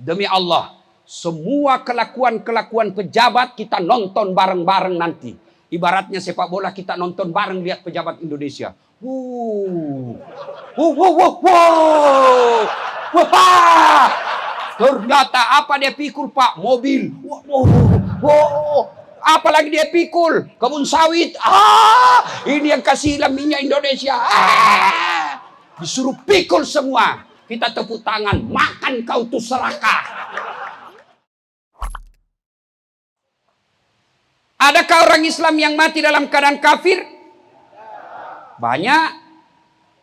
Demi Allah, semua kelakuan-kelakuan pejabat kita nonton bareng-bareng nanti. Ibaratnya sepak bola kita nonton bareng lihat pejabat Indonesia. Ternyata apa dia pikul Pak? Mobil. Apalagi dia pikul kebun sawit. Ini yang kasih minyak Indonesia. Disuruh pikul semua. Kita tepuk tangan. Makan kau tuh serakah. Adakah orang Islam yang mati dalam keadaan kafir? Banyak.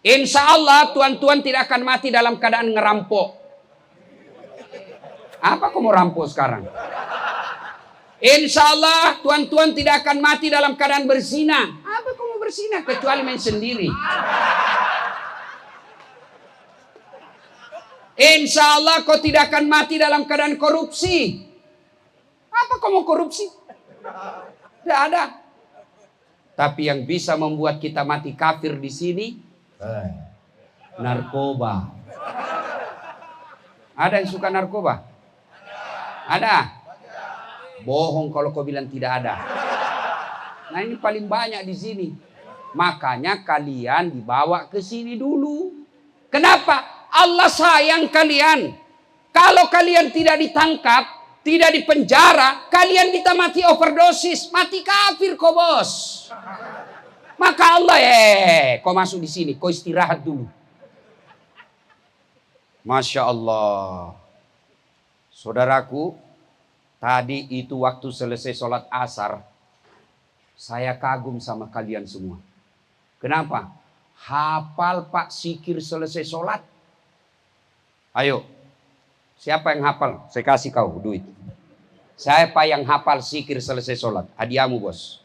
Insya Allah tuan-tuan tidak akan mati dalam keadaan ngerampok. Apa kau mau rampok sekarang? Insya Allah tuan-tuan tidak akan mati dalam keadaan berzina. Apa kau mau berzina kecuali main sendiri? Insya Allah kau tidak akan mati dalam keadaan korupsi. Apa kau mau korupsi? Tidak ada. Tapi yang bisa membuat kita mati kafir di sini, narkoba. Ada yang suka narkoba? Ada? Bohong kalau kau bilang tidak ada. Nah ini paling banyak di sini. Makanya kalian dibawa ke sini dulu. Kenapa? Allah sayang kalian. Kalau kalian tidak ditangkap, tidak dipenjara, kalian kita mati overdosis, mati kafir kau bos. Maka Allah kau masuk di sini, kau istirahat dulu. Masya Allah. Saudaraku, tadi itu waktu selesai sholat asar, saya kagum sama kalian semua. Kenapa? Hafal Pak Sikir selesai sholat. Ayo, siapa yang hafal? Saya kasih kau duit. Siapa yang hafal Sikir selesai sholat? Hadiahmu bos.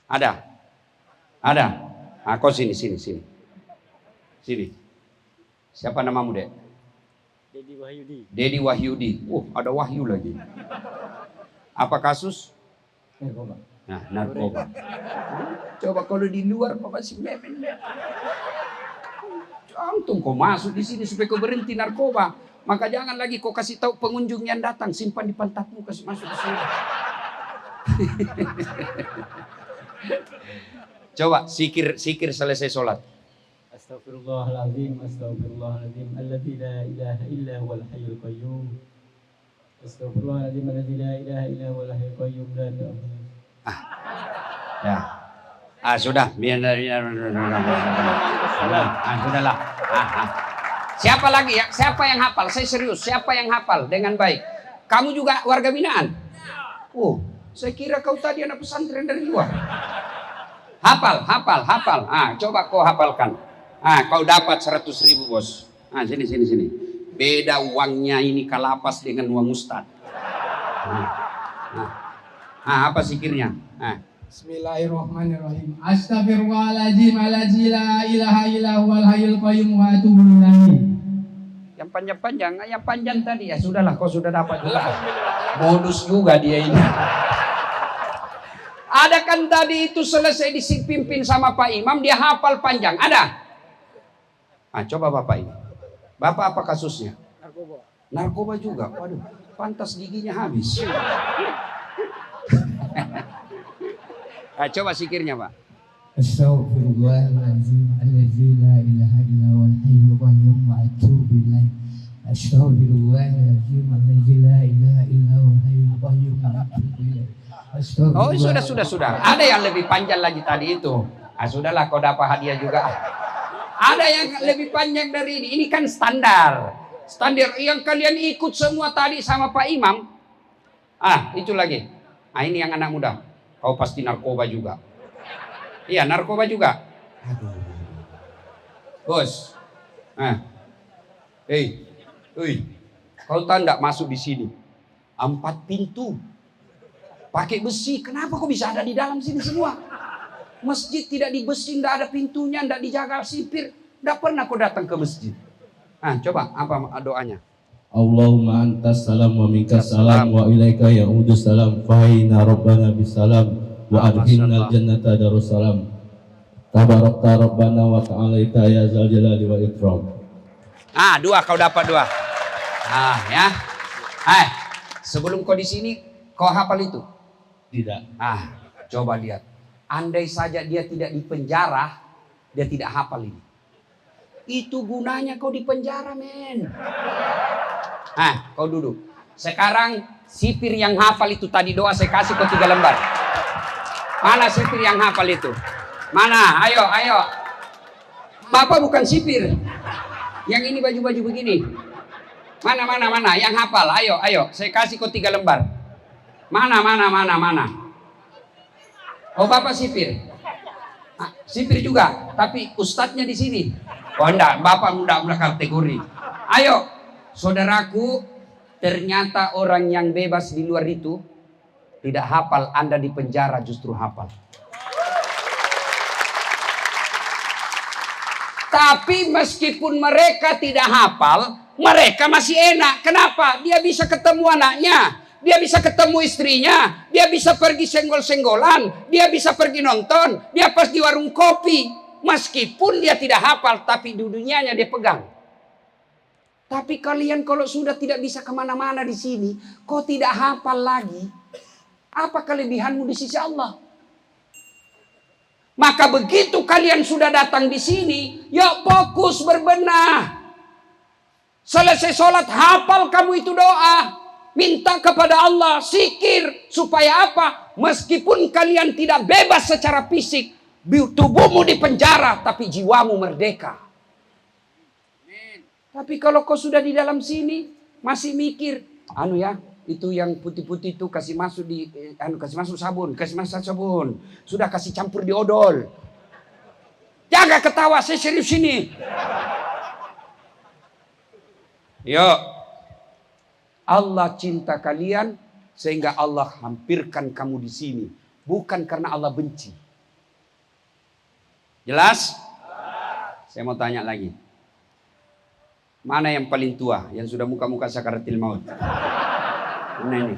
Ada? Ada? Nah, kau sini. Sini. Siapa namamu dek? Dedi Wahyudi. Ada Wahyu lagi. Apa kasus? Narkoba. Nah, narkoba. Coba kalau di luar kau masih memen. Antum kau masuk di sini supaya kau berhenti narkoba. Maka jangan lagi kau kasih tahu pengunjung yang datang, simpan di pantatmu, kasih masuk ke sini. Coba sikir selesai sholat. Astaghfirullahaladzim, alladzi la ilaha illa huwal hayyul qayyum. Astaghfirullahaladzim, alladzi la ilaha illa huwal hayyul qayyum. Sudah. Sudahlah. Siapa lagi ya? Siapa yang hafal? Saya serius. Siapa yang hafal dengan baik? Kamu juga warga binaan? Saya kira kau tadi anak pesantren dari luar. Hafal. Coba kau hafalkan. Kau dapat 100.000 bos. Sini. Beda uangnya ini kalapas dengan uang ustad. Apa sikirnya? Bismillahirrahmanirrahim. Astaghfirullahaladzim, alladzi la ilaha illa huwal hayyul qayyum wa atubu ilaih. Yang panjang-panjang, yang panjang tadi ya sudahlah, kau sudah dapat juga. Modus juga dia ini. Ada kan tadi itu selesai dipimpin sama Pak Imam, dia hafal panjang. Ada? Coba Bapak ini. Bapak apa kasusnya? Narkoba juga. Waduh, pantas giginya habis. Coba sikirnya Pak. Astaghfirullahaladzim, alladzi la ilaha illa huwal hayyul qayyum wa atubu ilaih. Astaghfirullahaladzim, alladzi la ilaha illa huwal hayyul qayyum wa atubu ilaih. Sudah. Ada yang lebih panjang lagi tadi itu. Sudahlah, kau dapat hadiah juga. Ada yang lebih panjang dari ini. Ini kan standar yang kalian ikut semua tadi sama Pak Imam. Itu lagi. Ini yang anak muda. Kau pasti narkoba juga. Iya, narkoba juga. Aduh. Bos. Kau tahu enggak masuk di sini? 4 pintu. Pakai besi. Kenapa kok bisa ada di dalam sini semua? Masjid tidak dibesi, enggak ada pintunya, enggak dijaga sipir. Enggak pernah kau datang ke masjid. Coba apa doanya? Allahumma antas salam wa minkas salam wa ilaika ya'udus salam fa'ina rabbana bisalam wa adhinal jannata darussalam tabarakta rabbana wa ta'alaita ya zal jalali wa ikram. 2 kau dapat 2. Ya. Sebelum kau di sini, kau hafal itu? Tidak. Coba lihat. Andai saja dia tidak di penjara, dia tidak hafal ini. Itu gunanya kau di penjara, men. Kau duduk. Sekarang sipir yang hafal itu tadi doa saya kasih kau 3 lembar. Mana sipir yang hafal itu? Mana? Ayo. Bapak bukan sipir. Yang ini baju-baju begini. Mana? Yang hafal. Ayo. Saya kasih kau 3 lembar. Mana? Oh, Bapak sipir. Sipir juga, tapi ustadznya di sini. Oh enggak, Bapak enggak kategori. Ayo, saudaraku, ternyata orang yang bebas di luar itu tidak hafal, Anda di penjara justru hafal. Tapi meskipun mereka tidak hafal, mereka masih enak. Kenapa? Dia bisa ketemu anaknya. Dia bisa ketemu istrinya, dia bisa pergi senggol-senggolan, dia bisa pergi nonton, dia pas di warung kopi. Meskipun dia tidak hafal, tapi di dunianya dia pegang. Tapi kalian kalau sudah tidak bisa kemana-mana di sini, kau tidak hafal lagi, apa kelebihanmu di sisi Allah? Maka begitu kalian sudah datang di sini, yuk fokus berbenah. Selesai sholat, hafal kamu itu doa. Minta kepada Allah, zikir. Supaya apa? Meskipun kalian tidak bebas secara fisik, tubuhmu di penjara, tapi jiwamu merdeka. Tapi kalau kau sudah di dalam sini, masih mikir, itu yang putih-putih itu kasih masuk sabun. Sudah kasih campur di odol. Jaga ketawa, saya serius ini. Yuk. Allah cinta kalian sehingga Allah hampirkan kamu di sini, bukan karena Allah benci. Jelas? Saya mau tanya lagi. Mana yang paling tua yang sudah muka-muka sakaratil maut? Mana ini?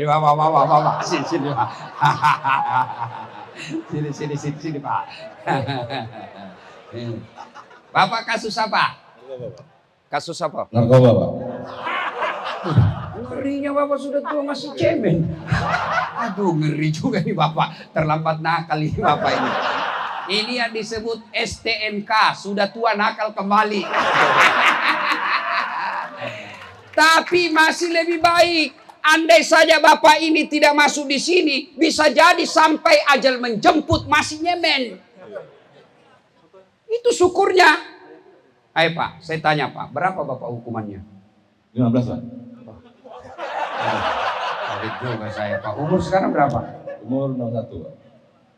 Bapak. Sini, Pak. Bapak kasus apa? Kasus apa? Narkoba, Pak. Ngerinya Bapak sudah tua masih cemen. Aduh, ngeri juga nih Bapak. Terlambat nakal ini Bapak ini. Ini yang disebut STNK, sudah tua nakal kembali. Tapi masih lebih baik. Andai saja Bapak ini tidak masuk di sini, bisa jadi sampai ajal menjemput masih nyemen. Itu syukurnya. Ayo Pak, saya tanya Pak, berapa Bapak hukumannya? 15, Pak. Kaget juga saya Pak. Umur sekarang berapa? Umur 61, Pak.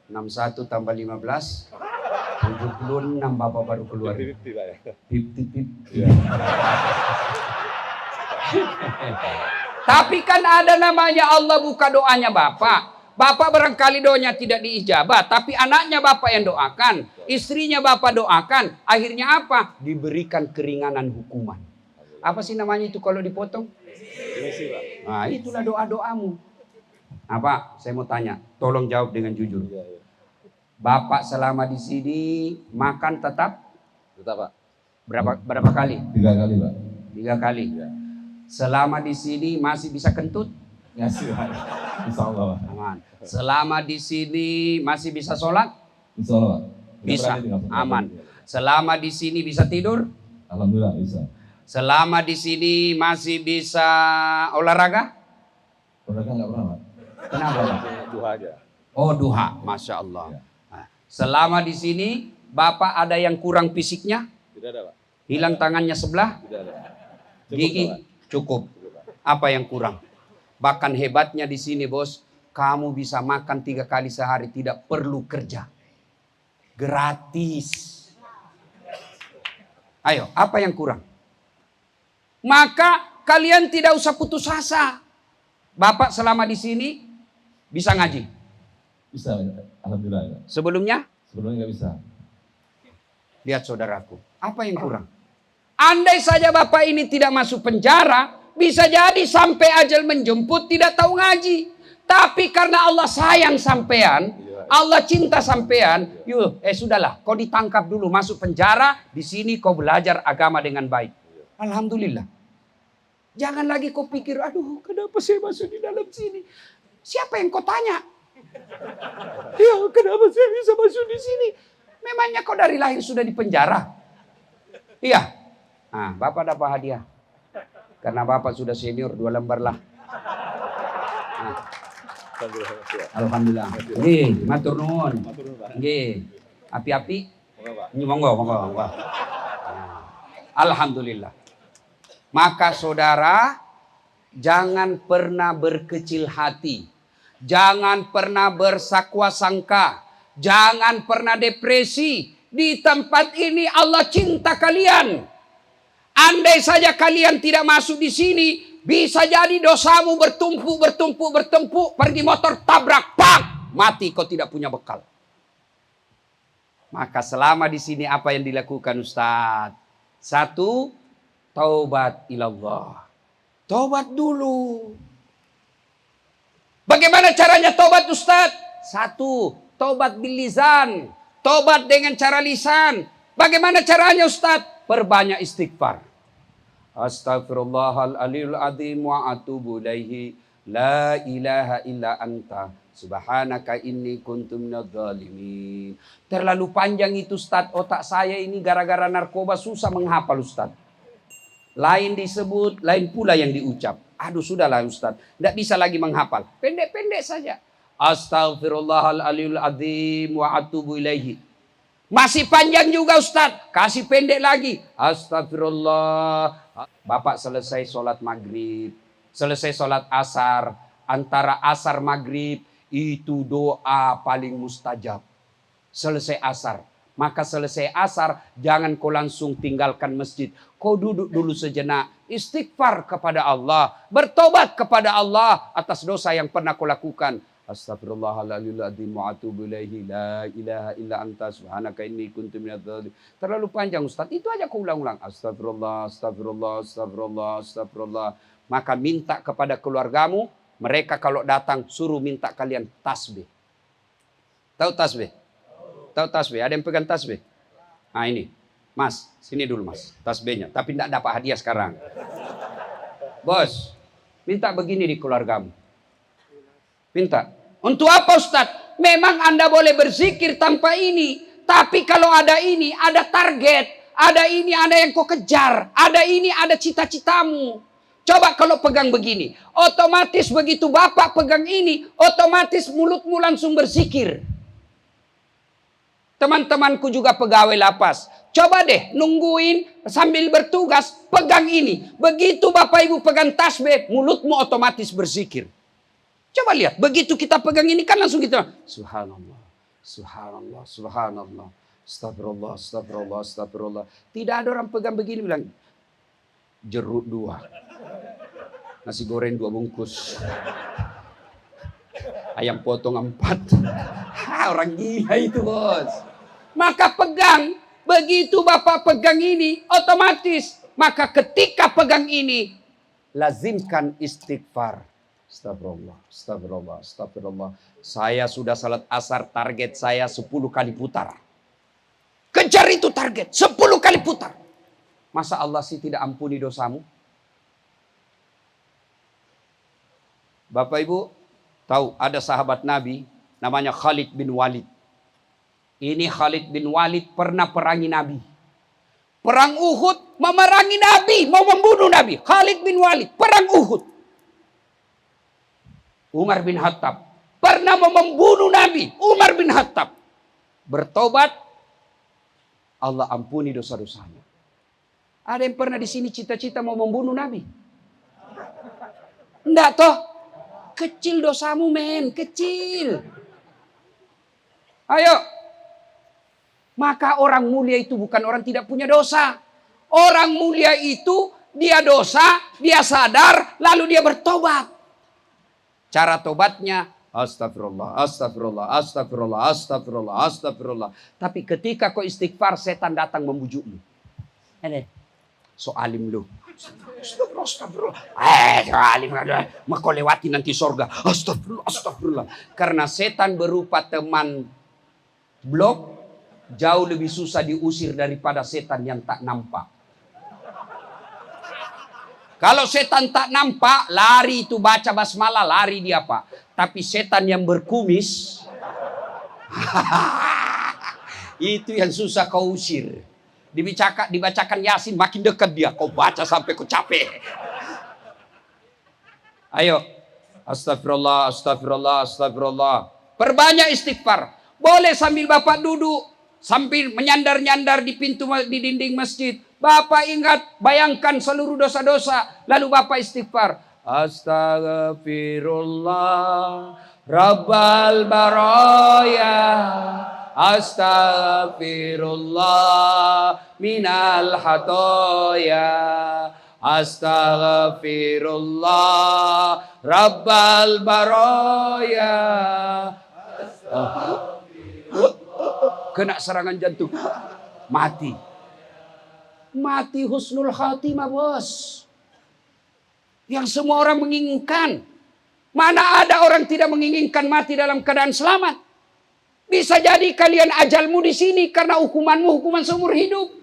61 tambah 15, 76 Bapak baru keluar. 50, Pak ya. 50. Tapi kan ada namanya Allah buka doanya Bapak. Bapak barangkali doanya tidak diijabah, tapi anaknya Bapak yang doakan, istrinya Bapak doakan, akhirnya apa? Diberikan keringanan hukuman. Apa sih namanya itu kalau dipotong? Nah, itulah doa-doamu. Pak, saya mau tanya, tolong jawab dengan jujur. Bapak selama di sini makan tetap? Tetap, Pak. Berapa kali? 3 kali, Pak. 3 kali. Ya. Selama di sini masih bisa kentut? Ngasih, Pak. Insya Allah, Pak. Aman. Selama di sini masih bisa sholat? Insya Allah, Pak. Bisa. Aman. Selama di sini bisa tidur? Alhamdulillah bisa. Selama di sini masih bisa olahraga? Olahraga nggak pernah, Pak. Kenapa, Pak? Duha aja. Oh, duha. Masya Allah. Ya. Nah, selama di sini Bapak ada yang kurang fisiknya? Tidak ada, Pak. Hilang tangannya sebelah? Tidak ada. Gigi? Cukup. Apa yang kurang? Bahkan hebatnya di sini, Bos, kamu bisa makan 3 kali sehari, tidak perlu kerja. Gratis. Ayo, apa yang kurang? Maka kalian tidak usah putus asa. Bapak selama di sini bisa ngaji? Bisa, alhamdulillah. Sebelumnya? Sebelumnya nggak bisa. Lihat saudaraku, apa yang kurang? Andai saja Bapak ini tidak masuk penjara, bisa jadi sampai ajal menjemput tidak tahu ngaji. Tapi karena Allah sayang sampean, Allah cinta sampean, sudahlah, kau ditangkap dulu, masuk penjara, di sini kau belajar agama dengan baik. Alhamdulillah. Jangan lagi kau pikir, aduh, kenapa saya masuk di dalam sini? Siapa yang kau tanya? Ya, kenapa saya bisa masuk di sini? Memangnya kau dari lahir sudah di penjara? Iya. Nah, Bapak dapat hadiah. Karena Bapak sudah senior, 2 lembar lah. Nah. Alhamdulillah. Nggih, matur nuwun. Nggih. Api-api. Monggo. Alhamdulillah. Maka saudara, jangan pernah berkecil hati. Jangan pernah bersakwa sangka. Jangan pernah depresi. Di tempat ini Allah cinta kalian. Andai saja kalian tidak masuk di sini, bisa jadi dosamu bertumpuk, pergi motor tabrak, pak, mati kau tidak punya bekal. Maka selama di sini apa yang dilakukan Ustaz? 1, taubat ilallah. Taubat dulu. Bagaimana caranya taubat Ustaz? 1, taubat bil lisan. Taubat dengan cara lisan. Bagaimana caranya Ustaz? Perbanyak istighfar. Astaghfirullahaladzim wa atubu ilaihi. La ilaha illa anta. Subhanaka inni kuntu minadz zalimin. Terlalu panjang itu Ustaz. Otak saya ini gara-gara narkoba susah menghafal Ustaz. Lain disebut, lain pula yang diucap. Aduh sudahlah Ustaz. Tidak bisa lagi menghafal. Pendek-pendek saja. Astaghfirullahaladzim wa atubu ilaihi. Masih panjang juga Ustaz. Kasih pendek lagi. Astagfirullah. Bapak selesai sholat maghrib. Selesai sholat asar. Antara asar maghrib. Itu doa paling mustajab. Selesai asar. Maka selesai asar. Jangan kau langsung tinggalkan masjid. Kau duduk dulu sejenak. Istighfar kepada Allah. Bertobat kepada Allah. Atas dosa yang pernah kau lakukan. Astagfirullahaladzim wa atubu ilaihi. La ilaha illa anta subhanaka inni kuntu minadz zalimin. Terlalu panjang Ustaz. Itu aja kau ulang-ulang. Astagfirullah, astagfirullah, astagfirullah, astagfirullah. Maka minta kepada keluargamu. Mereka kalau datang suruh minta kalian tasbih. Tahu tasbih? Tahu tasbih? Ada yang pegang tasbih? Nah ini. Mas, sini dulu mas. Tasbihnya. Tapi tidak dapat hadiah sekarang. Bos, minta begini di keluargamu. Minta. Untuk apa Ustaz? Memang Anda boleh berzikir tanpa ini. Tapi kalau ada ini, ada target. Ada ini, ada yang kau kejar. Ada ini, ada cita-citamu. Coba kalau pegang begini. Otomatis begitu Bapak pegang ini. Otomatis mulutmu langsung berzikir. Teman-temanku juga pegawai lapas. Coba deh nungguin sambil bertugas. Pegang ini. Begitu Bapak Ibu pegang tasbih. Mulutmu otomatis berzikir. Coba lihat, begitu kita pegang ini kan langsung kita subhanallah, subhanallah, subhanallah, astagfirullah, astagfirullah, astagfirullah. Tidak ada orang pegang begini bilang jeruk 2, nasi goreng 2 bungkus, ayam potong 4. Orang gila itu bos. Maka pegang, begitu Bapak pegang ini otomatis. Maka ketika pegang ini lazimkan istighfar. Astagfirullah, astagfirullah, astagfirullah. Saya sudah salat asar, target saya 10 kali putar. Kejar itu target, 10 kali putar. Masa Allah sih tidak ampuni dosamu? Bapak Ibu, tahu ada sahabat Nabi namanya Khalid bin Walid. Ini Khalid bin Walid pernah perangi Nabi. Perang Uhud memerangi Nabi, mau membunuh Nabi. Khalid bin Walid, perang Uhud. Umar bin Khattab pernah mau membunuh Nabi. Umar bin Khattab bertobat, Allah ampuni dosa-dosanya. Ada yang pernah di sini cita-cita mau membunuh Nabi? Enggak toh? Kecil dosamu men, kecil. Ayo. Maka orang mulia itu bukan orang tidak punya dosa. Orang mulia itu dia dosa, dia sadar, lalu dia bertobat. Cara tobatnya astagfirullah, astagfirullah, astagfirullah, astagfirullah, astagfirullah. Tapi ketika kau istighfar, setan datang membujukmu. So alim lu. Astagfirullah. So alim ada. Maka lewati nanti sorga. Astagfirullah. Karena setan berupa teman blok jauh lebih susah diusir daripada setan yang tak nampak. Kalau setan tak nampak, lari itu baca basmalah, lari dia Pak. Tapi setan yang berkumis, itu yang susah kau usir. Dibacakan Yasin makin dekat dia, kau baca sampai kau capek. Ayo, astagfirullah, astagfirullah, astagfirullah. Perbanyak istighfar. Boleh sambil Bapak duduk, sambil menyandar-nyandar di di dinding masjid. Bapak ingat, bayangkan seluruh dosa-dosa. Lalu Bapak istighfar. Astagfirullah Rabbal baraya. Astagfirullah minal hatoya. Astagfirullah Rabbal baraya. Kena serangan jantung. Mati. Mati husnul khatimah, bos. Yang semua orang menginginkan. Mana ada orang tidak menginginkan mati dalam keadaan selamat. Bisa jadi kalian ajalmu di sini karena hukumanmu hukuman seumur hidup.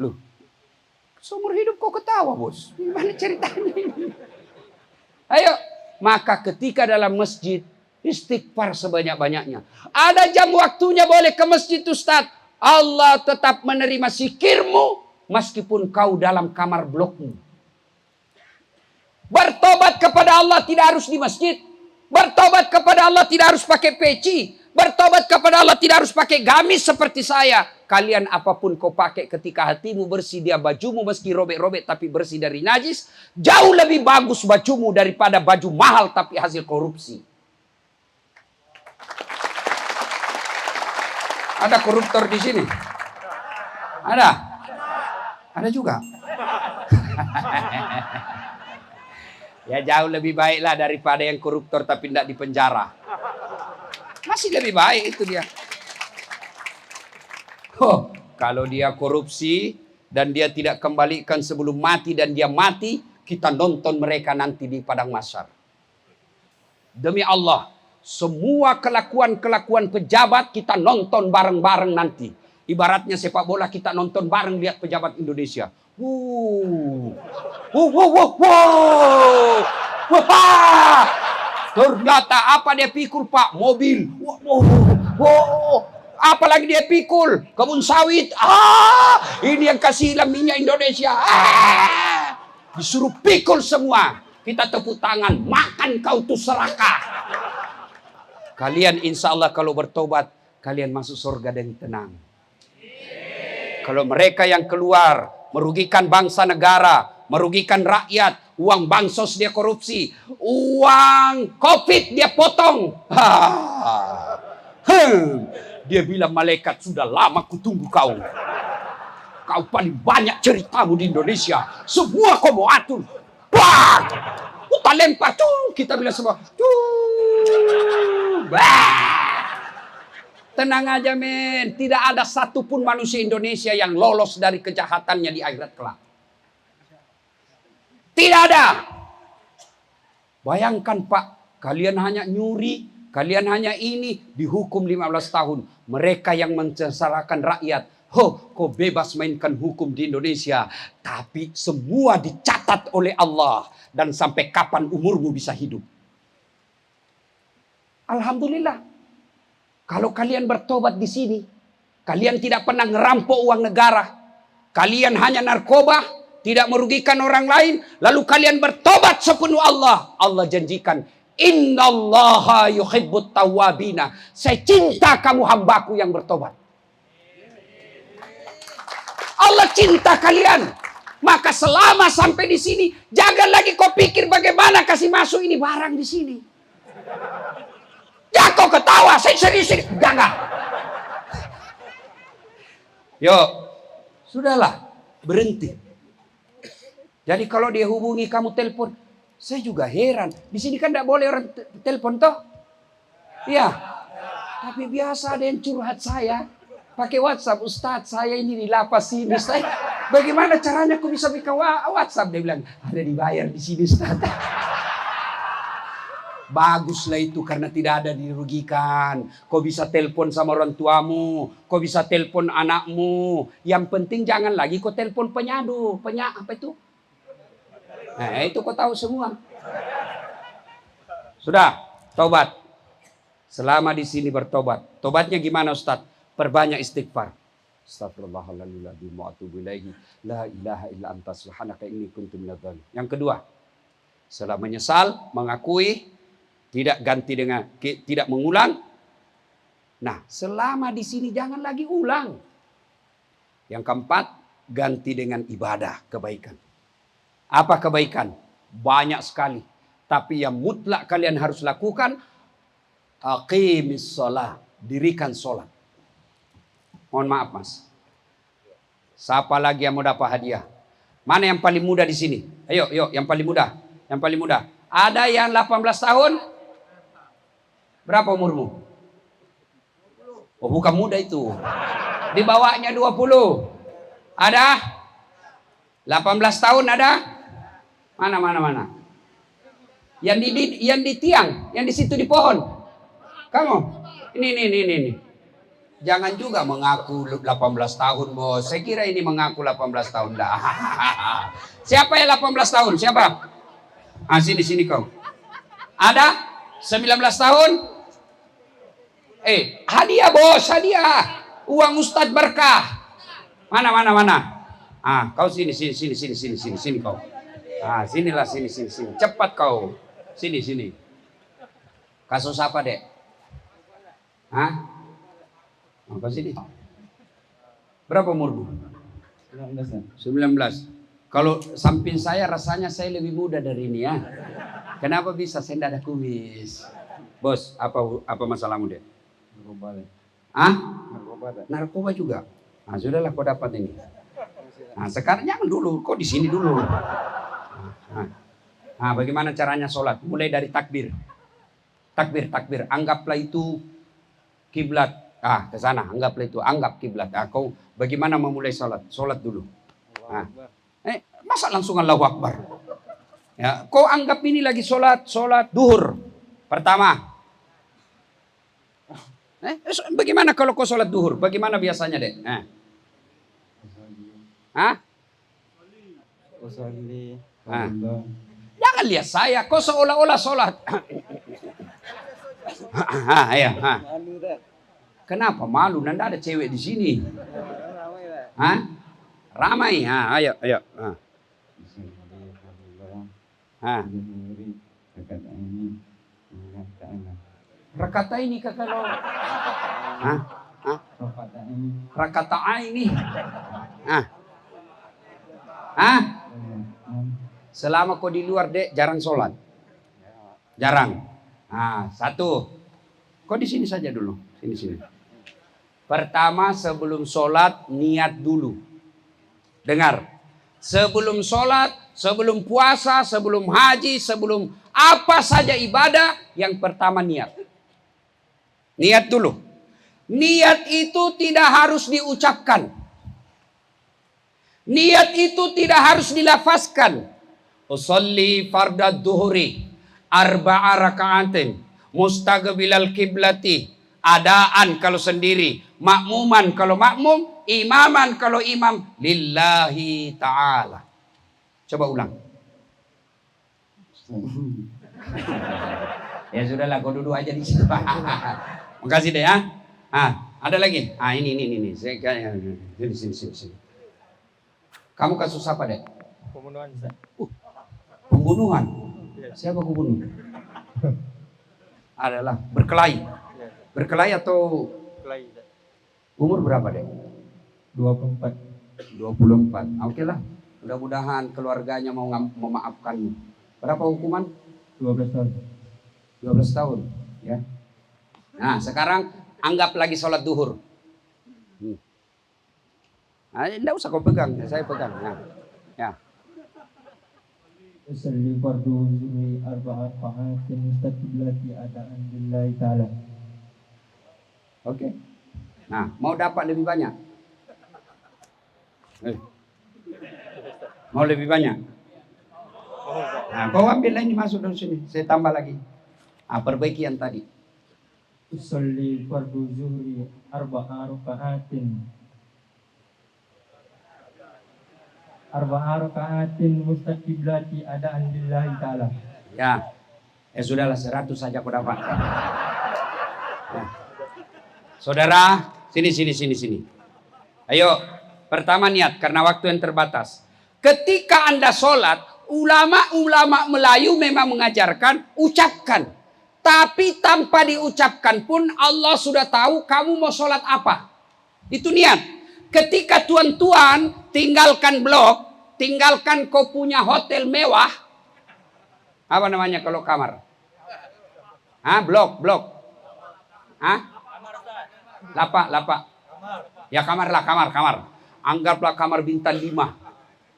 Loh, seumur hidup kok ketawa, bos? Gimana ceritanya ini? Ayo, maka ketika dalam masjid, istighfar sebanyak-banyaknya. Ada jam waktunya boleh ke masjid, Ustaz. Allah tetap menerima zikirmu meskipun kau dalam kamar blokmu. Bertobat kepada Allah tidak harus di masjid. Bertobat kepada Allah tidak harus pakai peci. Bertobat kepada Allah tidak harus pakai gamis seperti saya. Kalian apapun kau pakai ketika hatimu bersih, dia bajumu meski robek-robek tapi bersih dari najis. Jauh lebih bagus bajumu daripada baju mahal tapi hasil korupsi. Ada koruptor di sini? Ada? Ada juga? Ya jauh lebih baiklah daripada yang koruptor tapi tidak di penjara. Masih lebih baik itu dia. Oh, kalau dia korupsi dan dia tidak kembalikan sebelum mati dan dia mati, kita nonton mereka nanti di padang mahsyar. Demi Allah. Semua kelakuan-kelakuan pejabat kita nonton bareng-bareng nanti. Ibaratnya sepak bola kita nonton bareng lihat pejabat Indonesia. Ternyata apa dia pikul, Pak? Mobil. Apalagi dia pikul? Kebun sawit. Ini yang kasih hilang minyak Indonesia. Disuruh pikul semua. Kita tepuk tangan. Makan kau tuh serakah. Kalian insya Allah kalau bertobat, kalian masuk surga dengan tenang. Kalau mereka yang keluar, merugikan bangsa negara, merugikan rakyat, uang bansos dia korupsi, uang COVID dia potong. Dia bilang malaikat sudah lama kutunggu kau. Kau paling banyak ceritamu di Indonesia. Semua kau mau atur. Bang! Kita lempar tuh, kita bilang semua. Tenang aja men, tidak ada satupun manusia Indonesia yang lolos dari kejahatannya di akhirat kelak. Tidak ada. Bayangkan Pak, kalian hanya nyuri, kalian hanya ini, dihukum 15 tahun. Mereka yang mensengsarakan rakyat, kau bebas mainkan hukum di Indonesia. Tapi semua dicatat oleh Allah. Dan sampai kapan umurmu bisa hidup. Alhamdulillah. Kalau kalian bertobat di sini, kalian tidak pernah ngerampok uang negara. Kalian hanya narkoba, tidak merugikan orang lain. Lalu kalian bertobat sepenuh Allah. Allah janjikan, innallaha yuhibbut tawwabina. Saya cinta kamu hambaku yang bertobat. Allah cinta kalian. Maka selama sampai di sini, jangan lagi kau pikir bagaimana kasih masuk ini barang di sini. Ya kau ketawa, saya serius. Jangan. Yuk, sudahlah, berhenti. Jadi kalau dia hubungi kamu telepon, saya juga heran. Di sini kan tidak boleh orang telepon toh? Iya. Tapi biasa ada yang curhat saya. pakai WhatsApp. Ustadz, saya ini di lapas sini. Ustadz, bagaimana caranya aku bisa buka WhatsApp? Dia bilang, ada dibayar di sini, Ustadz. Baguslah itu karena tidak ada dirugikan. Kau bisa telepon sama orang tuamu, kau bisa telepon anakmu. Yang penting jangan lagi kau telepon penyadu, apa itu? Nah, itu kau tahu semua. Sudah, tobat. Selama di sini bertobat. Tobatnya gimana, Ustaz? Perbanyak istighfar. Astagfirullahaladzim wa atubu ilaihi. La ilaha illa anta subhanaka inni kuntu minadz dzalimin. Yang kedua, setelah menyesal, mengakui, tidak ganti dengan tidak mengulang. Nah, selama di sini jangan lagi ulang. Yang keempat, ganti dengan ibadah, kebaikan. Apa kebaikan? Banyak sekali. Tapi yang mutlak kalian harus lakukan, aqimis shalah, dirikan sholat. Mohon maaf, Mas. Siapa lagi yang mau dapat hadiah? Mana yang paling muda di sini? Ayo, yang paling muda. Yang paling muda. Ada yang 18 tahun? Berapa umurmu? Oh, bukan muda itu. Di bawahnya 20. Ada? 18 tahun ada? Mana? Yang di tiang, yang di situ di pohon. Kamu? Ini. Jangan juga mengaku 18 tahun, Bos. Saya kira ini mengaku 18 tahun dah. Siapa yang 18 tahun? Siapa? Ah, sini kau. Ada? 19 tahun? Hadiah, Bos, hadiah. Uang Ustadz berkah. Mana? Ah, kau sini kau. Ah, sinilah, sini. Cepat kau. Sini. Kasus apa, Dek? Hah? Apa sini? Berapa umurmu? 19. Kalau samping saya rasanya saya lebih muda dari ini ya. Kenapa bisa? Saya tidak ada kumis. Bos, apa masalahmu, Dek? Narkoba. Hah? Narkoba juga. Nah, sudahlah kau dapat ini. Nah, sekarang jangan dulu, kau di sini dulu. Nah, bagaimana caranya sholat? Mulai dari takbir. Takbir. Anggaplah itu kiblat. Ke sana. Anggap kiblat. Kau bagaimana memulai sholat? Sholat dulu. Masa langsung Allahu Akbar? Ya, kau anggap ini lagi sholat duhur. Pertama. Bagaimana kalau kau sholat duhur? Bagaimana biasanya, Dek? Jangan lihat saya, kau seolah-olah sholat. Kenapa malu? Nanda ada cewek di sini. Ramai. Ayo. Rakata ini kakak lo. Rakata ini. Selama kau di luar, Dek, jarang sholat. Jarang. Satu. Kau di sini saja dulu. Sini. Pertama, sebelum sholat, niat dulu. Dengar. Sebelum sholat, sebelum puasa, sebelum haji, sebelum apa saja ibadah, yang pertama niat. Niat dulu. Niat itu tidak harus diucapkan. Niat itu tidak harus dilafazkan. Usolli fardad duhuri arba'a raka'atin mustaqbilal kiblati. Adaan kalau sendiri, makmuman kalau makmum, imaman kalau imam, lillahi ta'ala. Coba ulang. Ya sudahlah, kau duduk aja di situ. Makasih deh ya. Ada lagi. Ini. Sini. Kamu kasus apa, Dek? Pembunuhan, Ustaz. Pembunuhan. Ya. Siapa kau bunuh? Adalah berkelahi. Ya. Berkelahi atau Kelahi, Ustaz. umur berapa, Dek? 24. 24. Oke lah. Mudah-mudahan keluarganya mau memaafkanmu. Berapa hukuman? 12 tahun. 12 tahun. Ya. Nah, sekarang anggap lagi sholat duhur. Tidak usah kau pegang, saya pegang. Ya. Usalli fardu zuhri arba'a raka'atin mustaqbilati adaan lillahi ta'ala. Oke. Nah, mau dapat lebih banyak? Mau lebih banyak? Nah, kau ambil ini masuk dari sini. Saya tambah lagi. Perbaiki yang tadi. Usolli fardu zuhri arba'a raka'atin mustaqbiblati adaan lillahi ta'ala. Ya, sudahlah 100 saja kau dapat. Ya. Saudara, sini. Ayo, pertama niat karena waktu yang terbatas. Ketika Anda sholat, ulama-ulama Melayu memang mengajarkan ucapkan. Tapi tanpa diucapkan pun Allah sudah tahu kamu mau sholat apa. Itu niat. Ketika tuan-tuan tinggalkan blok, tinggalkan kau punya hotel mewah. Apa namanya kalau kamar? Blok. Lapak. Ya kamar. Anggaplah kamar bintang 5.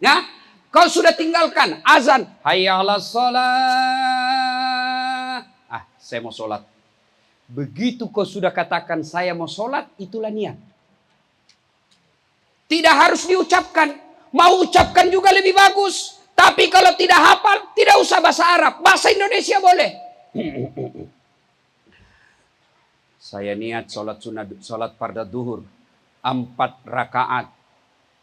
Ya, kau sudah tinggalkan azan. Hayya 'alas shalah. Saya mau sholat. Begitu kau sudah katakan saya mau sholat, itulah niat. Tidak harus diucapkan. Mau ucapkan juga lebih bagus. Tapi kalau tidak hafal, tidak usah bahasa Arab. Bahasa Indonesia boleh. Saya niat sholat sunat, sholat fardu duhur 4 rakaat.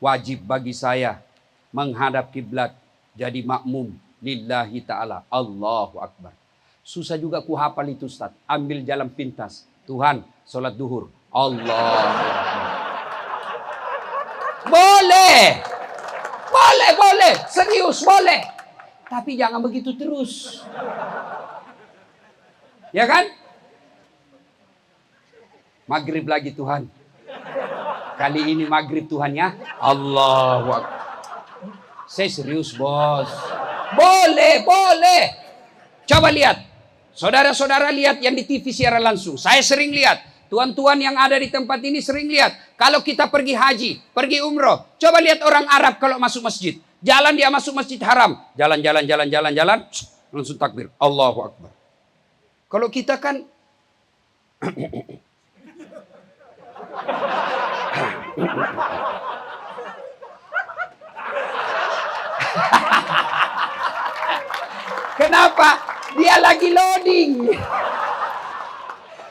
Wajib bagi saya menghadap kiblat, jadi makmum lillahi ta'ala. Allahu Akbar. Susah juga ku hafal itu Ustaz. Ambil jalan pintas. Tuhan, sholat duhur. Allahu Akbar. Boleh. Serius, boleh. Tapi jangan begitu terus. Ya kan? Maghrib lagi Tuhan. Kali ini maghrib Tuhan ya. Allahu Akbar. Saya serius bos. Boleh. Coba lihat. Saudara-saudara lihat yang di TV siaran langsung. Saya sering lihat. Tuan-tuan yang ada di tempat ini sering lihat. Kalau kita pergi haji, pergi umroh. Coba lihat orang Arab kalau masuk masjid. Jalan dia masuk masjid haram. Jalan. Langsung takbir. Allahu Akbar. Kalau kita kan. Kenapa? Dia lagi loading.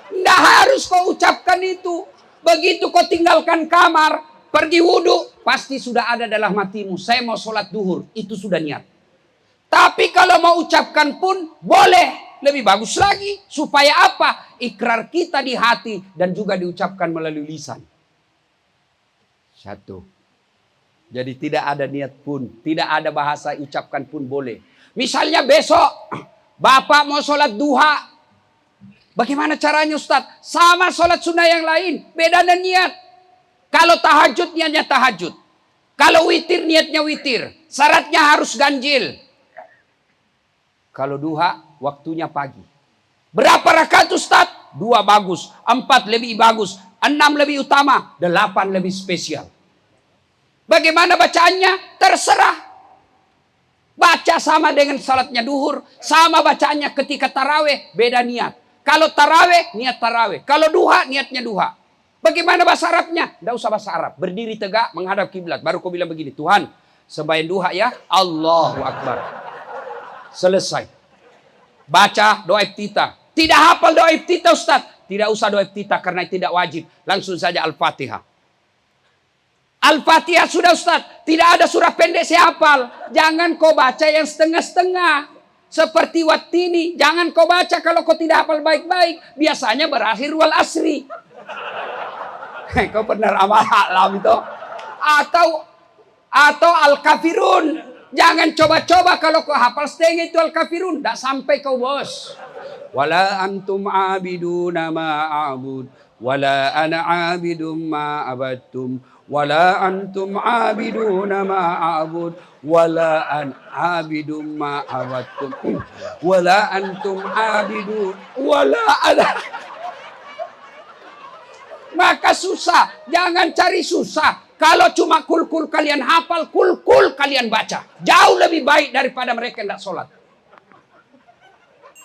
Nggak harus kau ucapkan itu. Begitu kau tinggalkan kamar, pergi wudhu, pasti sudah ada dalam hatimu. Saya mau sholat duhur, itu sudah niat. Tapi kalau mau ucapkan pun boleh. Lebih bagus lagi. Supaya apa? Ikrar kita di hati dan juga diucapkan melalui lisan. 1. Jadi tidak ada niat pun, tidak ada bahasa ucapkan pun boleh. Misalnya besok Bapak mau sholat duha. Bagaimana caranya Ustaz? Sama sholat sunnah yang lain. Beda dan niat. Kalau tahajud niatnya tahajud. Kalau witir niatnya witir. Syaratnya harus ganjil. Kalau duha waktunya pagi. Berapa rakaat Ustaz? 2 bagus. 4 lebih bagus. 6 lebih utama. 8 lebih spesial. Bagaimana bacaannya? Terserah. Baca sama dengan salatnya duhur. Sama bacaannya ketika taraweh. Beda niat. Kalau taraweh, niat taraweh. Kalau duha, niatnya duha. Bagaimana bahasa Arabnya? Tidak usah bahasa Arab. Berdiri tegak, menghadap kiblat. Baru kau bilang begini. Tuhan, sembahyang duha ya. Allahu Akbar. Selesai. Baca doa iftitah. Tidak hafal doa iftitah Ustaz. Tidak usah doa iftitah karena tidak wajib. Langsung saja Al-Fatihah. Al-Fatihah sudah Ustaz. Tidak ada surah pendek saya hafal. Jangan kau baca yang setengah-setengah. Seperti Wattini. Jangan kau baca kalau kau tidak hafal baik-baik. Biasanya berakhir wal asri. Kau pernah alam itu? Atau Al-Kafirun. Jangan coba-coba kalau kau hafal setengah itu Al-Kafirun. Tidak sampai kau bos. Wala antum abiduna ma'abud. Wala ana abidum ma'abadtum. Wala antum abiduna ma'abud. Wala an abidum ma'abadtum. Wala antum abidun. Wala ana. Maka susah. Jangan cari susah. Kalau cuma kul-kul kalian hafal, kul-kul kalian baca. Jauh lebih baik daripada mereka yang tidak sholat.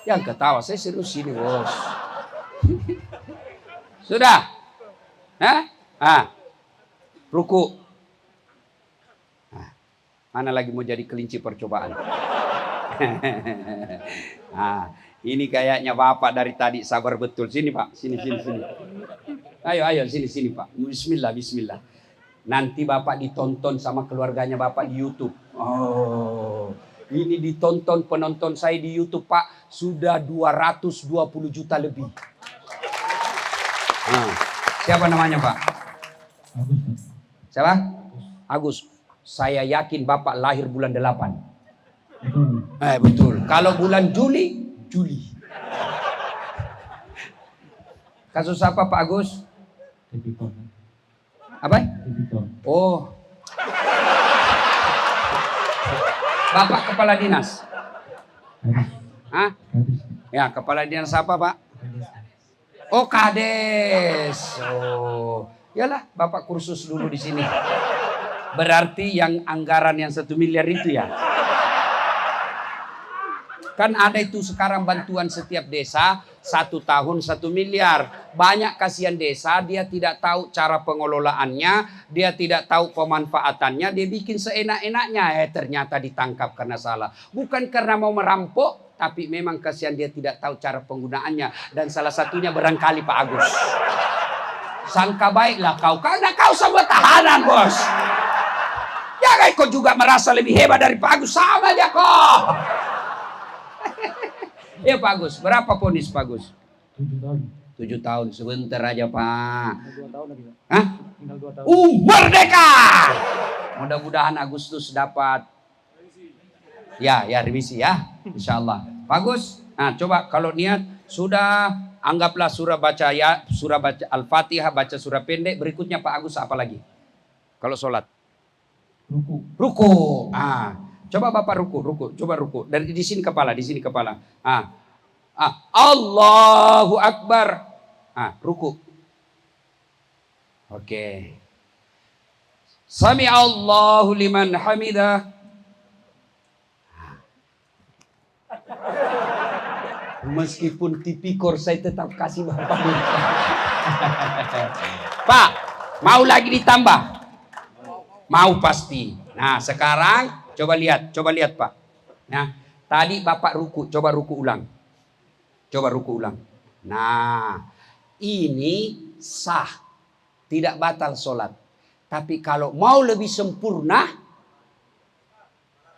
Yang ketawa, saya serius ini bos. Sudah. Ruku. Mana lagi mau jadi kelinci percobaan? Ini kayaknya Bapak dari tadi sabar betul. Sini Pak, sini. Ayo sini Pak. Bismillah. Nanti Bapak ditonton sama keluarganya Bapak di YouTube. Oh, ini ditonton penonton saya di YouTube Pak. Sudah 220 juta lebih. Siapa namanya Pak? Siapa? Agus. Saya yakin Bapak lahir bulan 8. Betul. Kalau bulan Juli. Kasus apa Pak Agus? Apa? Oh. Bapak kepala dinas? Ya, kepala dinas apa Pak? Oh, Kades. Oh. Yalah, Bapak kursus dulu di sini. Berarti yang anggaran yang 1 miliar itu ya. Kan ada itu sekarang bantuan setiap desa 1 tahun 1 miliar. Banyak kasihan desa, dia tidak tahu cara pengelolaannya, dia tidak tahu pemanfaatannya, dia bikin seenak-enaknya. Ternyata ditangkap karena salah. Bukan karena mau merampok, tapi memang kasihan dia tidak tahu cara penggunaannya. Dan salah satunya barangkali Pak Agus. Sangka baiklah kau, karena kau sama tahanan bos. Jangan kau juga merasa lebih hebat dari Pak Agus. Sama aja kok. Ya Pak Agus, berapa vonis Pak Agus? 7 tahun. 7 tahun, sebentar aja Pak. Tinggal 2 tahun lagi Pak. Hah? Tinggal 2 tahun. Merdeka! Mudah-mudahan Agustus dapat. Ya remisi ya. Insya Allah. Pak Agus, nah coba kalau niat sudah anggaplah surah baca Al-Fatihah, baca surah pendek. Berikutnya Pak Agus apa lagi? Kalau sholat? Ruku. Coba Bapak ruku. Coba ruku. Dari di sini kepala. Allahu Akbar. Ruku. Oke. Sami Allahu liman hamidah. Meskipun tipikor saya tetap kasih Bapak. Pak, mau lagi ditambah? Mau pasti. Nah, sekarang coba lihat Pak. Nah, tadi Bapak ruku, coba ruku ulang. Nah, ini sah. Tidak batal sholat. Tapi kalau mau lebih sempurna,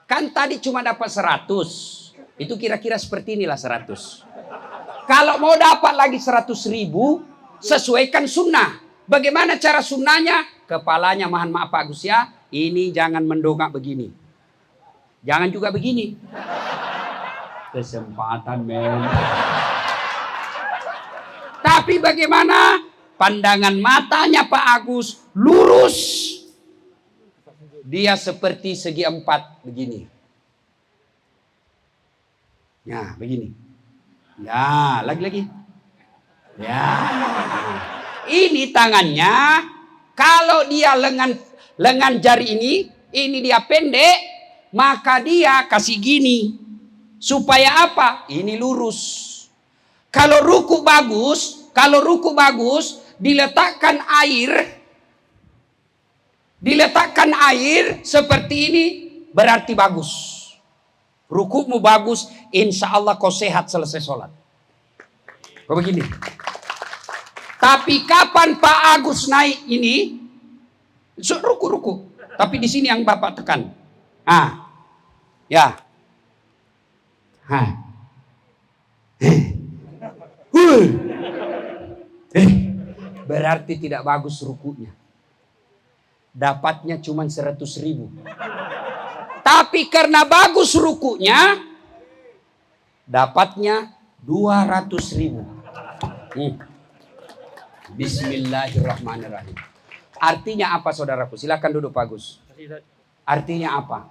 kan tadi cuma dapat 100. Itu kira-kira seperti inilah 100. Kalau mau dapat lagi 100.000, sesuaikan sunnah. Bagaimana cara sunnahnya? Kepalanya, mohon maaf Pak Agus ya, ini jangan mendongak begini. Jangan juga begini. Kesempatan men. Tapi bagaimana pandangan matanya Pak Agus lurus. Dia seperti segi 4 begini. Ya, begini. Ya, lagi-lagi. Ya. Ini tangannya, kalau dia lengan jari ini dia pendek, maka dia kasih gini. Supaya apa? Ini lurus. Kalau ruku bagus, diletakkan air seperti ini, berarti bagus. Rukumu bagus, insya Allah kau sehat selesai sholat. Kau begini. Tapi kapan Pak Agus naik ini? Ruku. Tapi di sini yang Bapak tekan. Ya. Berarti tidak bagus rukunya. Dapatnya cuma 100.000. Tapi karena bagus rukunya, dapatnya 200.000. Bismillahirrahmanirrahim. Artinya apa saudaraku? Silakan duduk Pak Agus. Artinya apa?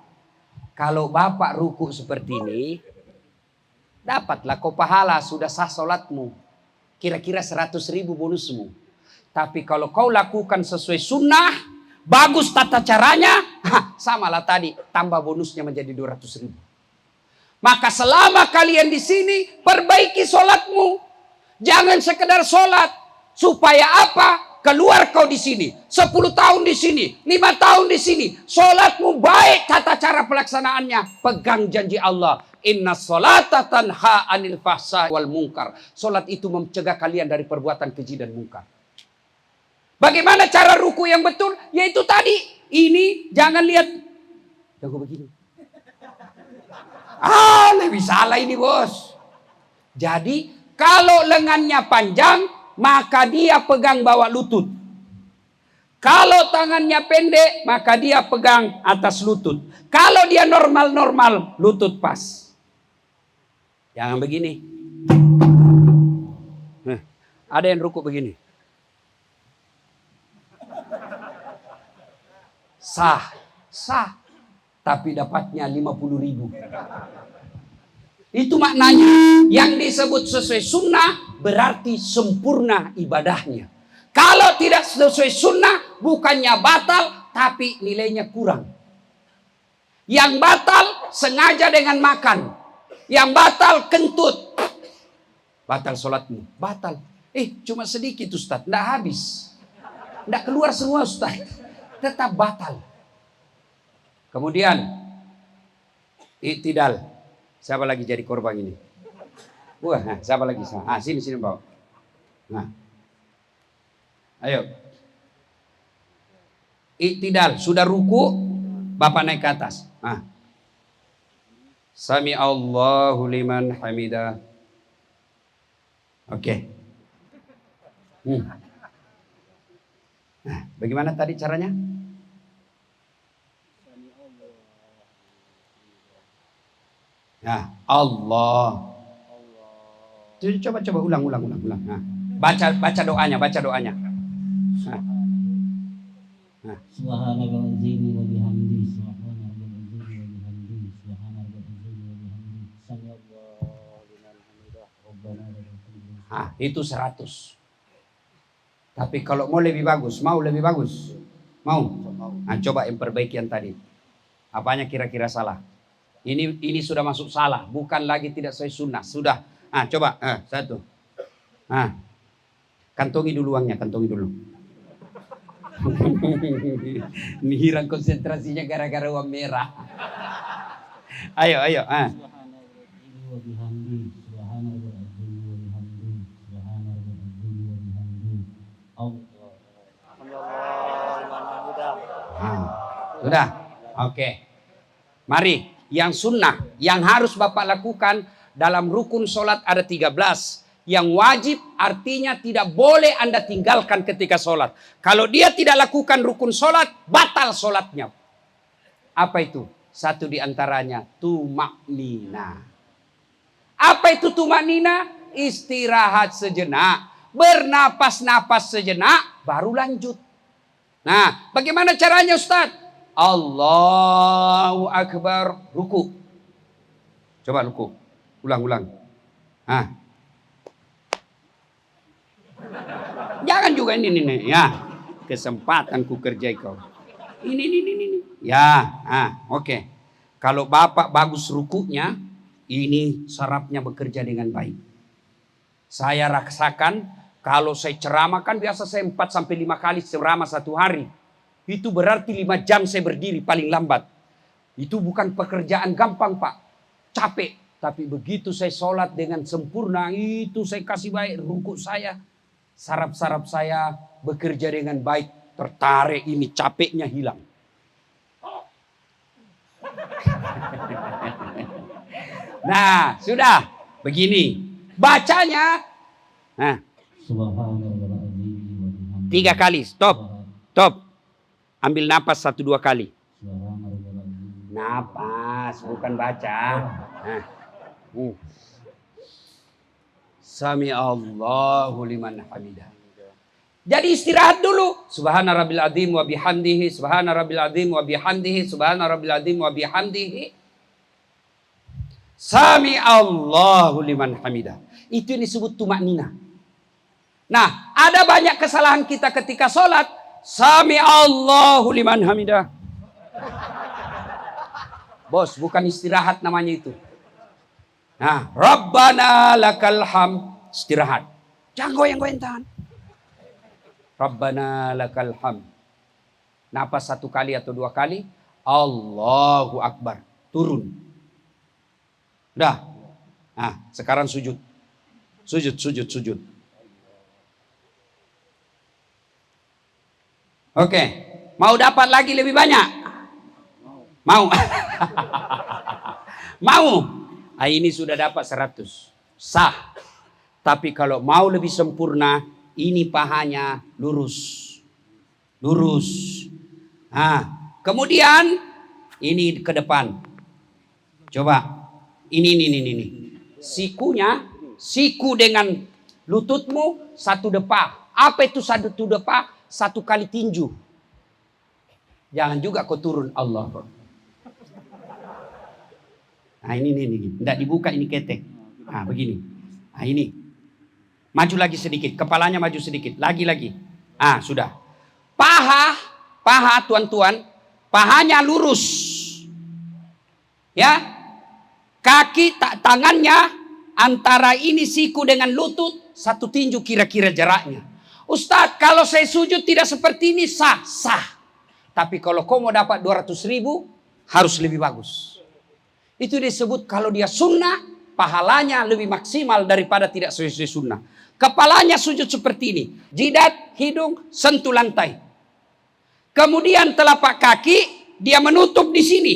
Kalau Bapak ruku seperti ini, dapatlah kau pahala, sudah sah sholatmu. Kira-kira 100.000 bonusmu. Tapi kalau kau lakukan sesuai sunnah, bagus tata caranya, samalah tadi, tambah bonusnya menjadi 200.000. Maka selama kalian di sini, perbaiki sholatmu. Jangan sekedar sholat. Supaya apa? keluar kau di sini, 10 tahun di sini, 5 tahun di sini, solatmu baik tata cara pelaksanaannya, pegang janji Allah. Inna sholata tanha anil fahsya wal munkar. Solat itu mencegah kalian dari perbuatan keji dan munkar. Bagaimana cara ruku yang betul? Yaitu tadi, ini jangan lihat, jago begini. Lebih salah ini bos. Jadi kalau lengannya panjang, maka dia pegang bawah lutut. Kalau tangannya pendek, maka dia pegang atas lutut. Kalau dia normal-normal, lutut pas. Jangan begini. Ada yang ruku begini. Sah. Tapi dapatnya 50.000. Itu maknanya. Yang disebut sesuai sunnah berarti sempurna ibadahnya. Kalau tidak sesuai sunnah bukannya batal tapi nilainya kurang. Yang batal sengaja dengan makan. Yang batal kentut. Batal sholatmu. Batal. Cuma sedikit Ustaz. Tidak habis. Tidak keluar semua Ustaz. Tetap batal. Kemudian i'tidal. Siapa lagi jadi korban ini? Wah, siapa lagi? Sini bawa. Nah. Ayo. I'tidal, sudah ruku, Bapak naik ke atas. Sami Allahu liman hamidah. Oke. Nah, bagaimana tadi caranya? Nah, Allah. Coba ulang. Nah, baca doanya. Nah. Subhanallah azimi wa bihamdi, subhanallah azimi wa bihamdi, subhanallah azimi wa bihamdi, samiallahu liman hamidah, rabbana lakal hamd. Itu 100. Tapi kalau mau lebih bagus, mau? Nah, coba yang perbaiki yang tadi. Apanya kira-kira salah? Ini sudah masuk salah, bukan lagi tidak sesuai sunnah. Sudah. Coba 1. Kantongi dulu uangnya, Ini hilang konsentrasinya gara-gara uang merah. Ayo. Sudah. Oke. Mari, yang sunnah, yang harus Bapak lakukan dalam rukun sholat ada 13. Yang wajib artinya tidak boleh Anda tinggalkan ketika sholat. Kalau dia tidak lakukan rukun sholat, batal sholatnya. Apa itu? Satu di antaranya, tumaknina. Apa itu tumaknina? Istirahat sejenak. Bernapas-napas sejenak, baru lanjut. Nah, bagaimana caranya Ustaz? Allahu Akbar, ruku. Coba ruku. Ulang. Jangan juga ini. Ya, kesempatan ku kerjai kau. Ini. Ya, oke. Kalau Bapak bagus rukunya, ini sarafnya bekerja dengan baik. Saya rasakan kalau saya ceramah kan biasa saya 4-5 kali ceramah satu hari. Itu berarti 5 jam saya berdiri paling lambat. Itu bukan pekerjaan gampang Pak. Capek. Tapi begitu saya sholat dengan sempurna, itu saya kasih baik ruku saya. Saraf-saraf saya bekerja dengan baik. Tertarik ini, capeknya hilang. Nah, sudah. Begini. Bacanya. Nah. 3 kali. Stop. Ambil napas 1-2 kali. Napas, bukan baca. Nah. Sami Allahu liman hamidah. Jadi istirahat dulu. Subhana rabbil azim wa bihamdihi, subhana rabbil azim wa bihamdihi, subhana rabbil azim wa bihamdihi. Sami Allahu liman hamidah. Itu yang disebut tumaknina. Nah, ada banyak kesalahan kita ketika sholat. Sami Allahu liman hamidah. Bos, bukan istirahat namanya itu. Nah, Rabbana lakal hamd, istirahat. Jangan goyang-goyang tangan. Rabbana lakal hamd. Napas 1 kali atau 2 kali. Allahu Akbar. Turun. Udah. Nah, sekarang sujud. Sujud. Oke. Mau dapat lagi lebih banyak? Mau. Mau. Ah, ini sudah dapat 100. Sah. Tapi kalau mau lebih sempurna, ini pahanya lurus. Nah, kemudian ini ke depan. Coba. Ini. Siku dengan lututmu 1 depa. Apa itu 1 depa? 1 kali tinju. Jangan juga kau turun. Allah. Nah ini. Tidak dibuka ini ketek. Nah begini. Nah ini. Maju lagi sedikit. Kepalanya maju sedikit. Lagi. Ah sudah. Paha tuan-tuan. Pahanya lurus. Ya. Kaki tangannya antara ini siku dengan lutut 1 tinju kira-kira jaraknya. Ustadz, kalau saya sujud tidak seperti ini sah. Tapi kalau kau mau dapat 200.000 harus lebih bagus. Itu disebut kalau dia sunnah, pahalanya lebih maksimal daripada tidak sesuai sunnah. Kepalanya sujud seperti ini. Jidat, hidung, sentuh lantai. Kemudian telapak kaki dia menutup di sini.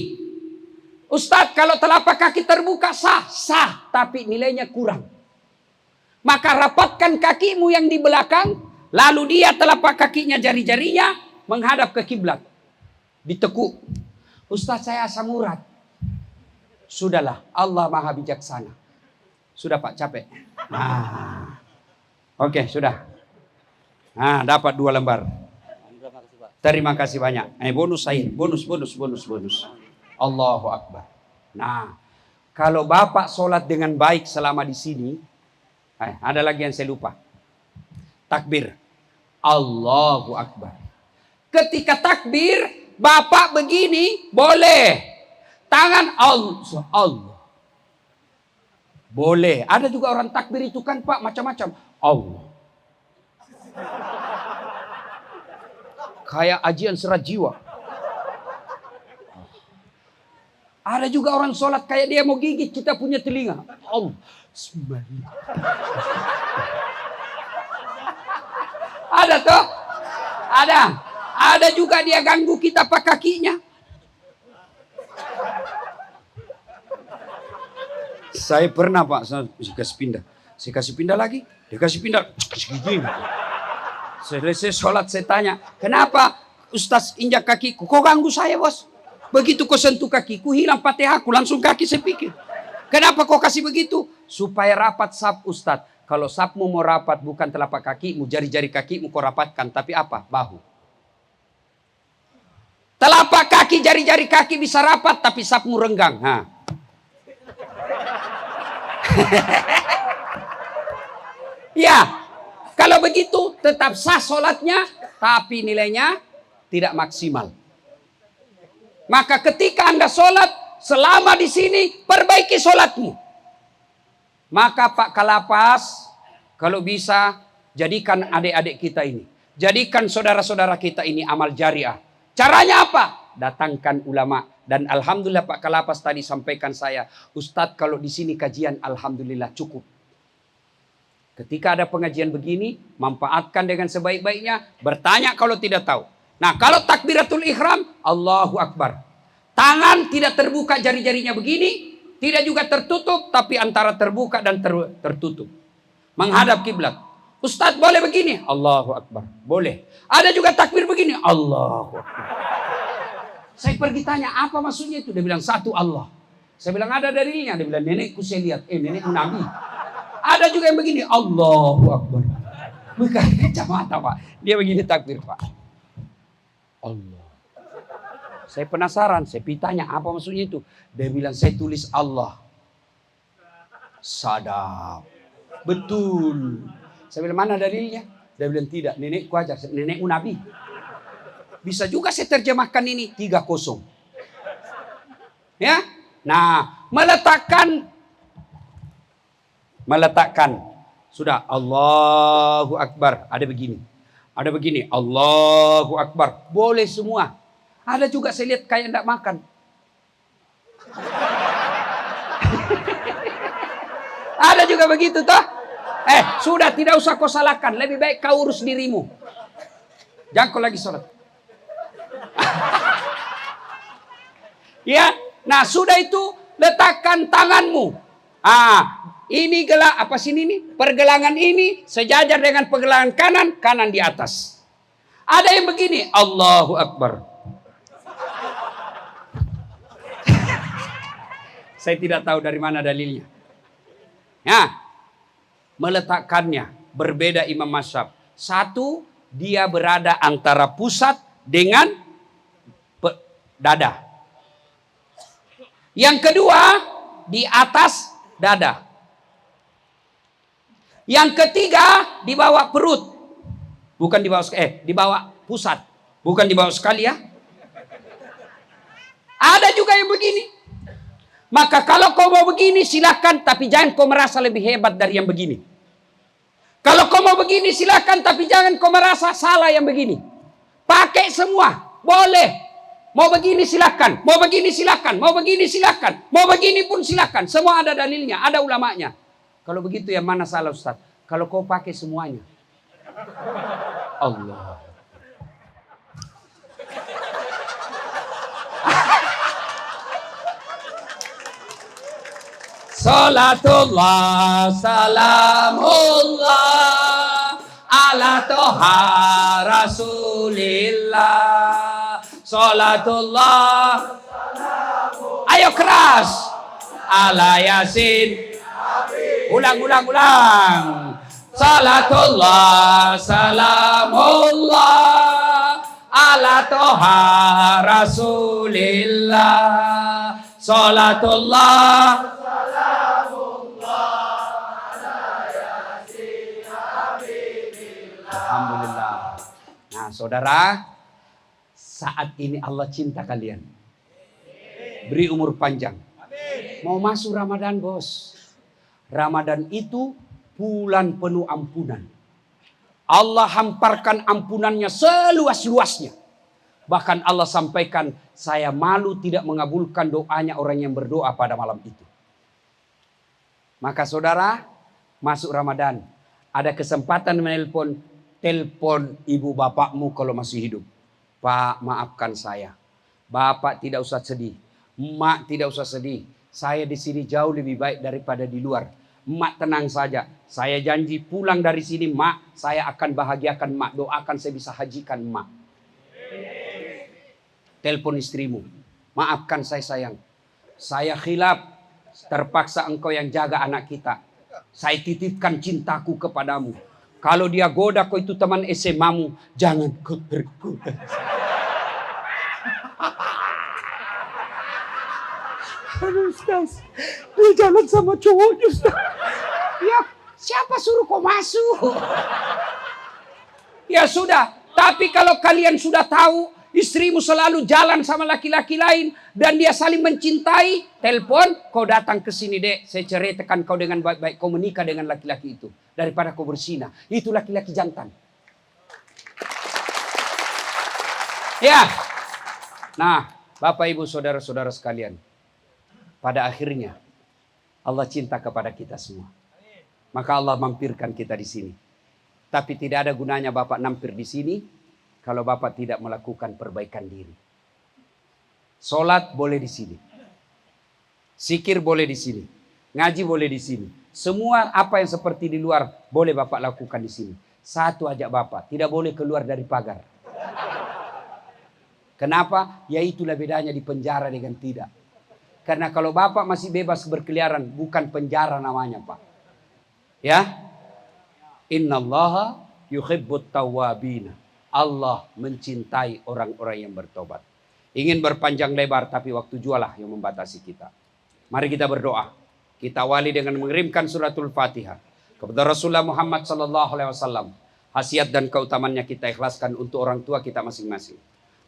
Ustadz, kalau telapak kaki terbuka sah, tapi nilainya kurang. Maka rapatkan kakimu yang di belakang, lalu dia telapak kakinya jari-jarinya menghadap ke kiblat. Ditekuk. Ustadz, saya asam urat. Sudahlah, Allah Maha Bijaksana. Sudah Pak, capek. Nah. Oke, sudah. Nah, dapat 2 lembar. Terima kasih banyak. Bonus saya. Bonus. Allahu Akbar. Nah, kalau Bapak sholat dengan baik selama di sini, ada lagi yang saya lupa. Takbir. Allahu Akbar. Ketika takbir, Bapak begini, boleh. Tangan Allah. Boleh. Ada juga orang takbir itu kan Pak, macam-macam. Allah. Kayak ajian serat jiwa. Ada juga orang sholat kayak dia mau gigit kita punya telinga. Allah. Ada toh? Ada juga dia ganggu kita pakai kakinya. Saya pernah Pak, saya kasih pindah. Saya kasih pindah lagi. Dia kasih pindah. Selesai sholat saya tanya. Kenapa Ustaz injak kakiku? Kok ganggu saya bos? Begitu kau sentuh kakiku hilang Fatihahku, langsung kaki saya pikir. Kenapa kau kasih begitu? Supaya rapat saf Ustadz. Kalau safmu mau rapat bukan telapak kakimu, jari-jari kakimu kau rapatkan. Tapi apa? Bahu. Telapak kaki, jari-jari kaki bisa rapat tapi safmu renggang. Ya, kalau begitu tetap sah sholatnya, tapi nilainya tidak maksimal. Maka ketika Anda sholat, selama di sini, perbaiki sholatmu. Maka Pak Kalapas, kalau bisa, jadikan adik-adik kita ini. Jadikan saudara-saudara kita ini amal jariah. Caranya apa? Datangkan ulama. Dan Alhamdulillah Pak Kalapas tadi sampaikan saya, Ustadz kalau di sini kajian Alhamdulillah cukup. Ketika ada pengajian begini, manfaatkan dengan sebaik-baiknya. Bertanya kalau tidak tahu. Nah, kalau takbiratul ihram, Allahu Akbar. Tangan tidak terbuka jari-jarinya begini, tidak juga tertutup, tapi antara terbuka dan tertutup. Menghadap kiblat. Ustadz boleh begini? Allahu Akbar. Boleh. Ada juga takbir begini? Allahu Akbar. Saya pergi tanya, apa maksudnya itu? Dia bilang, satu Allah. Saya bilang, ada dalilnya. Dia bilang, nenekku saya lihat. Nenekku Nabi. Ada juga yang begini, Allahu Akbar. Bukan kacamata Pak. Dia begini takbir Pak. Allah. Saya penasaran, saya tanya apa maksudnya itu. Dia bilang saya tulis Allah. Sadap. Betul. Saya bilang mana dalilnya? Dia bilang tidak, nenekku aja, nenekku Nabi. Bisa juga saya terjemahkan ini 3-0. Ya. Nah, meletakkan sudah Allahu Akbar, ada begini. Ada begini, Allahu Akbar. Boleh semua. Ada juga saya lihat kayak tidak makan. Ada juga begitu toh. Sudah tidak usah kau salahkan. Lebih baik kau urus dirimu. Jangan kau lagi sholat. Ya, nah sudah itu letakkan tanganmu. Ini apa sini nih? Pergelangan ini sejajar dengan pergelangan kanan, kanan di atas. Ada yang begini, Allahu Akbar. Saya tidak tahu dari mana dalilnya. Ya, meletakkannya berbeda imam mazhab. Satu, dia berada antara pusat dengan dada. Yang kedua, di atas dada. Yang ketiga, di bawah perut. Bukan di bawah di bawah pusat. Bukan di bawah sekali ya. Ada juga yang begini. Maka kalau kau mau begini silakan, tapi jangan kau merasa lebih hebat dari yang begini. Kalau kau mau begini silakan, tapi jangan kau merasa salah yang begini. Pakai semua, boleh. Mau begini silakan, mau begini silakan, mau begini silakan, mau begini pun silakan. Semua ada dalilnya, ada ulamanya. Kalau begitu yang mana salah Ustaz? Kalau kau pakai semuanya. Allah. Salatullah, salamullah, ala toha rasulillah. Salatullah, ayo keras. Ala yasin. Ulang. Salatullah, salamullah, ala toha rasulillah. Salatullah, alhamdulillah. Nah saudara, saat ini Allah cinta kalian. Beri umur panjang. Mau masuk Ramadan bos. Ramadan itu bulan penuh ampunan. Allah hamparkan ampunannya seluas-luasnya. Bahkan Allah sampaikan, saya malu tidak mengabulkan doanya orang yang berdoa pada malam itu. Maka saudara, masuk Ramadan. Ada kesempatan menelpon, telepon ibu bapakmu kalau masih hidup. Pak, maafkan saya. Bapak tidak usah sedih. Emak tidak usah sedih. Saya di sini jauh lebih baik daripada di luar. Emak tenang saja. Saya janji pulang dari sini, Mak, saya akan bahagiakan Mak. Doakan saya bisa hajikan Mak. Telepon istrimu. Maafkan saya sayang. Saya khilaf. Terpaksa engkau yang jaga anak kita. Saya titipkan cintaku kepadamu. Kalau dia goda kau itu teman SMA-mu, jangan kau tergoda. Aduh Ustaz, dia jalan sama cowoknya Ustaz. Ya, siapa suruh kau masuk? Ya sudah, tapi kalau kalian sudah tahu istrimu selalu jalan sama laki-laki lain dan dia saling mencintai, telepon, kau datang ke sini dek, saya ceritakan kau dengan baik-baik, kau menikah dengan laki-laki itu daripada kau berzina. Itu laki-laki jantan. Ya. Nah, Bapak Ibu saudara-saudara sekalian, pada akhirnya Allah cinta kepada kita semua. Maka Allah mampirkan kita di sini. Tapi tidak ada gunanya Bapak mampir di sini kalau Bapak tidak melakukan perbaikan diri. Salat boleh di sini. Zikir boleh di sini. Ngaji boleh di sini. Semua apa yang seperti di luar boleh Bapak lakukan di sini. Satu ajak Bapak, tidak boleh keluar dari pagar. Kenapa? Ya itulah bedanya di penjara dengan tidak. Karena kalau Bapak masih bebas berkeliaran, bukan penjara namanya Pak. Ya. Innallaha yuhibbut tawwabina. Allah mencintai orang-orang yang bertobat. Ingin berpanjang lebar tapi waktu jualah yang membatasi kita. Mari kita berdoa. Kita awali dengan mengirimkan suratul Fatihah kepada Rasulullah Muhammad SAW. Khasiat dan keutamannya kita ikhlaskan untuk orang tua kita masing-masing.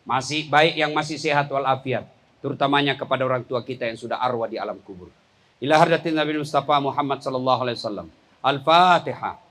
Masih baik yang masih sehat walafiat. Terutamanya kepada orang tua kita yang sudah arwah di alam kubur. Ila hadratin Nabi Mustafa Muhammad sallallahu alaihi wasallam. Al-Fatihah.